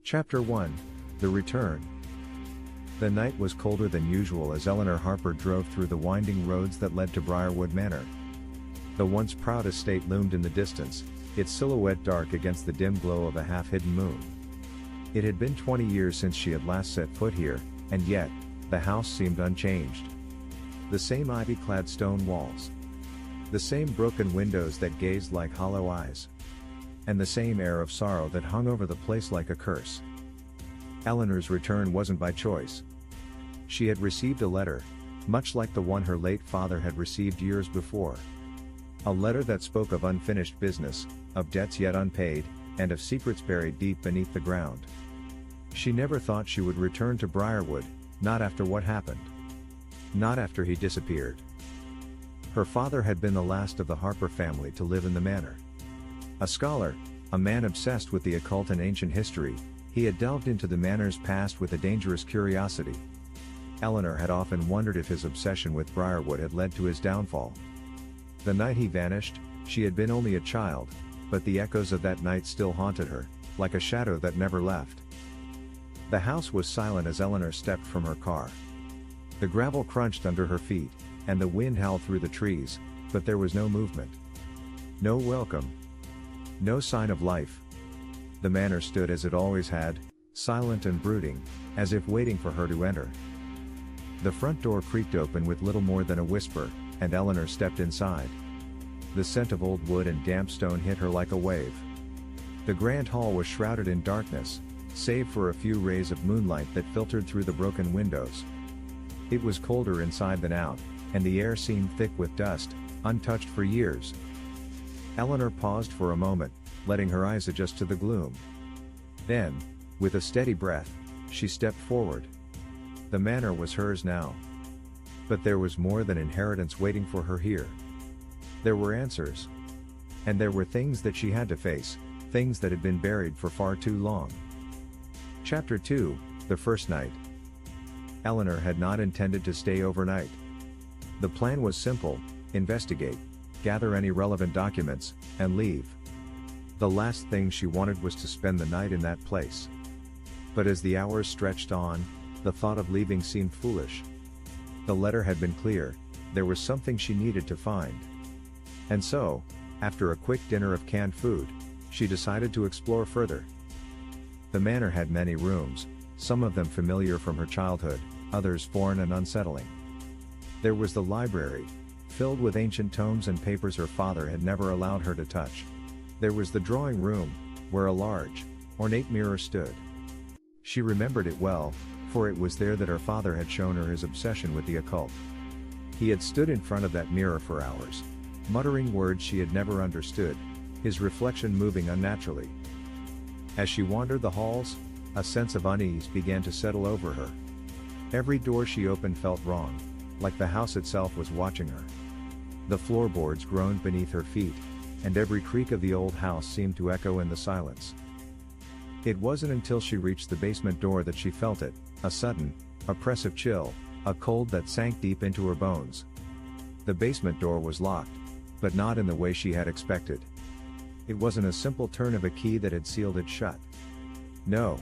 Chapter 1. The Return. The night was colder than usual as Eleanor Harper drove through the winding roads that led to Briarwood Manor. The once proud estate loomed in the distance, its silhouette dark against the dim glow of a half-hidden moon. It had been 20 years since she had last set foot here, and yet, the house seemed unchanged. The same ivy-clad stone walls. The same broken windows that gazed like hollow eyes. And the same air of sorrow that hung over the place like a curse. Eleanor's return wasn't by choice. She had received a letter, much like the one her late father had received years before. A letter that spoke of unfinished business, of debts yet unpaid, and of secrets buried deep beneath the ground. She never thought she would return to Briarwood, not after what happened. Not after he disappeared. Her father had been the last of the Harper family to live in the manor. A scholar, a man obsessed with the occult and ancient history, he had delved into the manor's past with a dangerous curiosity. Eleanor had often wondered if his obsession with Briarwood had led to his downfall. The night he vanished, she had been only a child, but the echoes of that night still haunted her, like a shadow that never left. The house was silent as Eleanor stepped from her car. The gravel crunched under her feet, and the wind howled through the trees, but there was no movement. No welcome. No sign of life. The manor stood as it always had, silent and brooding, as if waiting for her to enter. The front door creaked open with little more than a whisper, and Eleanor stepped inside. The scent of old wood and damp stone hit her like a wave. The grand hall was shrouded in darkness, save for a few rays of moonlight that filtered through the broken windows. It was colder inside than out, and the air seemed thick with dust, untouched for years. Eleanor paused for a moment, letting her eyes adjust to the gloom. Then, with a steady breath, she stepped forward. The manor was hers now. But there was more than inheritance waiting for her here. There were answers. And there were things that she had to face, things that had been buried for far too long. Chapter 2, The First Night. Eleanor had not intended to stay overnight. The plan was simple: investigate, gather any relevant documents, and leave. The last thing she wanted was to spend the night in that place. But as the hours stretched on, the thought of leaving seemed foolish. The letter had been clear: there was something she needed to find. And so, after a quick dinner of canned food, she decided to explore further. The manor had many rooms, some of them familiar from her childhood, others foreign and unsettling. There was the library, filled with ancient tomes and papers her father had never allowed her to touch. There was the drawing room, where a large, ornate mirror stood. She remembered it well, for it was there that her father had shown her his obsession with the occult. He had stood in front of that mirror for hours, muttering words she had never understood, his reflection moving unnaturally. As she wandered the halls, a sense of unease began to settle over her. Every door she opened felt wrong, like the house itself was watching her. The floorboards groaned beneath her feet, and every creak of the old house seemed to echo in the silence. It wasn't until she reached the basement door that she felt it, a sudden, oppressive chill, a cold that sank deep into her bones. The basement door was locked, but not in the way she had expected. It wasn't a simple turn of a key that had sealed it shut. No.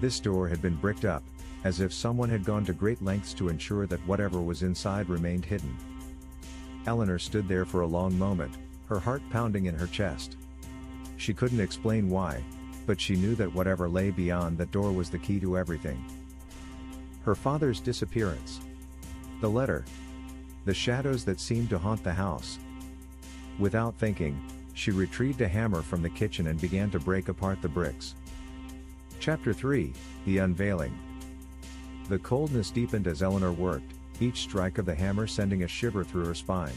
This door had been bricked up, as if someone had gone to great lengths to ensure that whatever was inside remained hidden. Eleanor stood there for a long moment, her heart pounding in her chest. She couldn't explain why, but she knew that whatever lay beyond that door was the key to everything. Her father's disappearance. The letter. The shadows that seemed to haunt the house. Without thinking, she retrieved a hammer from the kitchen and began to break apart the bricks. Chapter 3, The Unveiling. The coldness deepened as Eleanor worked, each strike of the hammer sending a shiver through her spine.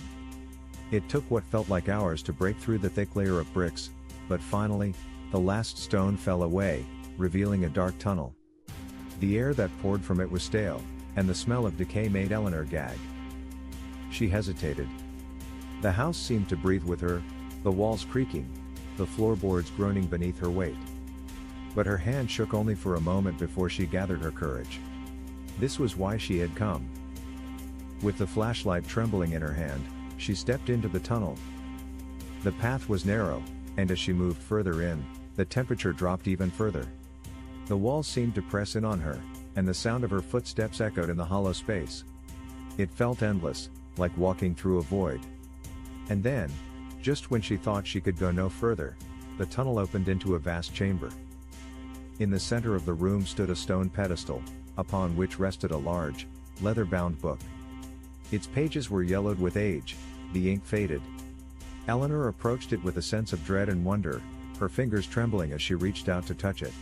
It took what felt like hours to break through the thick layer of bricks, but finally, the last stone fell away, revealing a dark tunnel. The air that poured from it was stale, and the smell of decay made Eleanor gag. She hesitated. The house seemed to breathe with her, the walls creaking, the floorboards groaning beneath her weight. But her hand shook only for a moment before she gathered her courage. This was why she had come. With the flashlight trembling in her hand, she stepped into the tunnel. The path was narrow, and as she moved further in, the temperature dropped even further. The walls seemed to press in on her, and the sound of her footsteps echoed in the hollow space. It felt endless, like walking through a void. And then, just when she thought she could go no further, the tunnel opened into a vast chamber. In the center of the room stood a stone pedestal, upon which rested a large, leather-bound book. Its pages were yellowed with age, the ink faded. Eleanor approached it with a sense of dread and wonder, her fingers trembling as she reached out to touch it.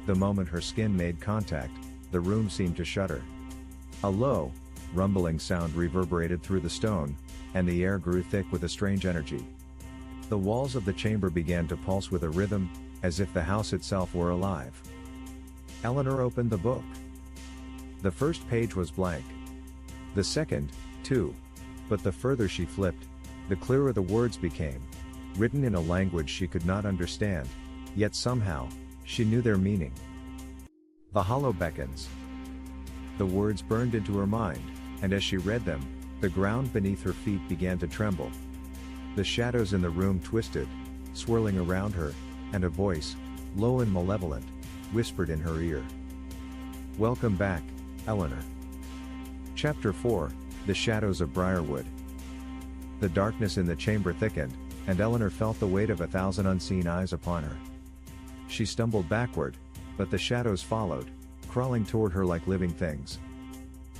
The moment her skin made contact, the room seemed to shudder. A low, rumbling sound reverberated through the stone, and the air grew thick with a strange energy. The walls of the chamber began to pulse with a rhythm, as if the house itself were alive. Eleanor opened the book. The first page was blank. The second, too. But the further she flipped, the clearer the words became, written in a language she could not understand, yet somehow, she knew their meaning. The hollow beckons. The words burned into her mind, and as she read them, the ground beneath her feet began to tremble. The shadows in the room twisted, swirling around her, and a voice, low and malevolent, whispered in her ear. "Welcome back, Eleanor." Chapter 4, The Shadows of Briarwood. The darkness in the chamber thickened, and Eleanor felt the weight of 1,000 unseen eyes upon her. She stumbled backward, but the shadows followed, crawling toward her like living things.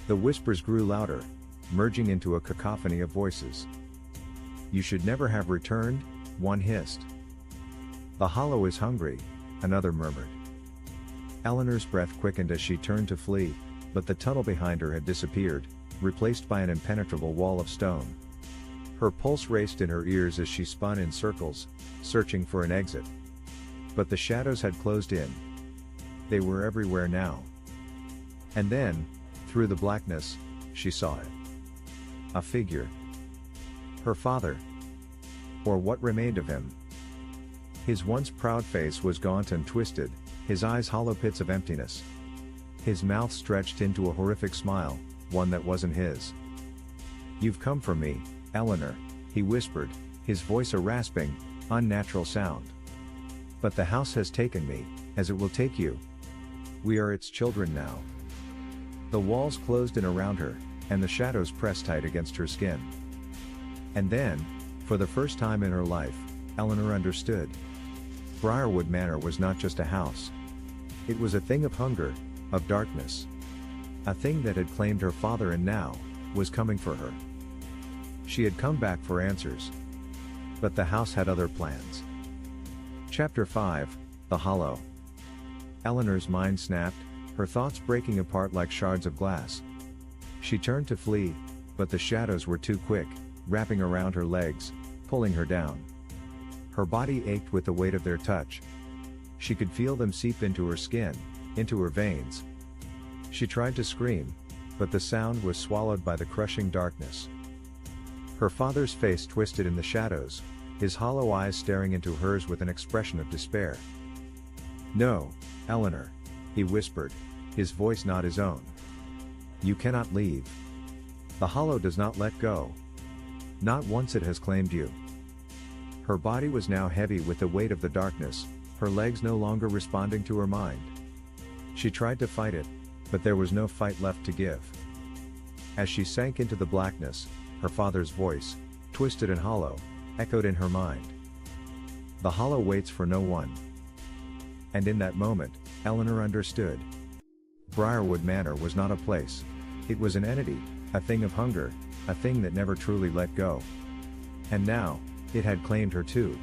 The whispers grew louder, merging into a cacophony of voices. "You should never have returned," one hissed. "The hollow is hungry," another murmured. Eleanor's breath quickened as she turned to flee, but the tunnel behind her had disappeared, replaced by an impenetrable wall of stone. Her pulse raced in her ears as she spun in circles, searching for an exit. But the shadows had closed in. They were everywhere now. And then, through the blackness, she saw it. A figure. Her father. Or what remained of him. His once proud face was gaunt and twisted, his eyes hollow pits of emptiness. His mouth stretched into a horrific smile, one that wasn't his. "You've come for me, Eleanor," he whispered, his voice a rasping, unnatural sound. "But the house has taken me, as it will take you. We are its children now." The walls closed in around her, and the shadows pressed tight against her skin. And then, for the first time in her life, Eleanor understood. Briarwood Manor was not just a house. It was a thing of hunger, of darkness. A thing that had claimed her father and now, was coming for her. She had come back for answers. But the house had other plans. Chapter 5, The Hollow. Eleanor's mind snapped, her thoughts breaking apart like shards of glass. She turned to flee, but the shadows were too quick, wrapping around her legs, pulling her down. Her body ached with the weight of their touch. She could feel them seep into her skin, into her veins. She tried to scream, but the sound was swallowed by the crushing darkness. Her father's face twisted in the shadows, his hollow eyes staring into hers with an expression of despair. "No, Eleanor," he whispered, his voice not his own. "You cannot leave. The hollow does not let go. Not once it has claimed you." Her body was now heavy with the weight of the darkness, her legs no longer responding to her mind. She tried to fight it, but there was no fight left to give. As she sank into the blackness, her father's voice, twisted and hollow, echoed in her mind. "The hollow waits for no one." And in that moment, Eleanor understood. Briarwood Manor was not a place. It was an entity, a thing of hunger, a thing that never truly let go. And now, it had claimed her too.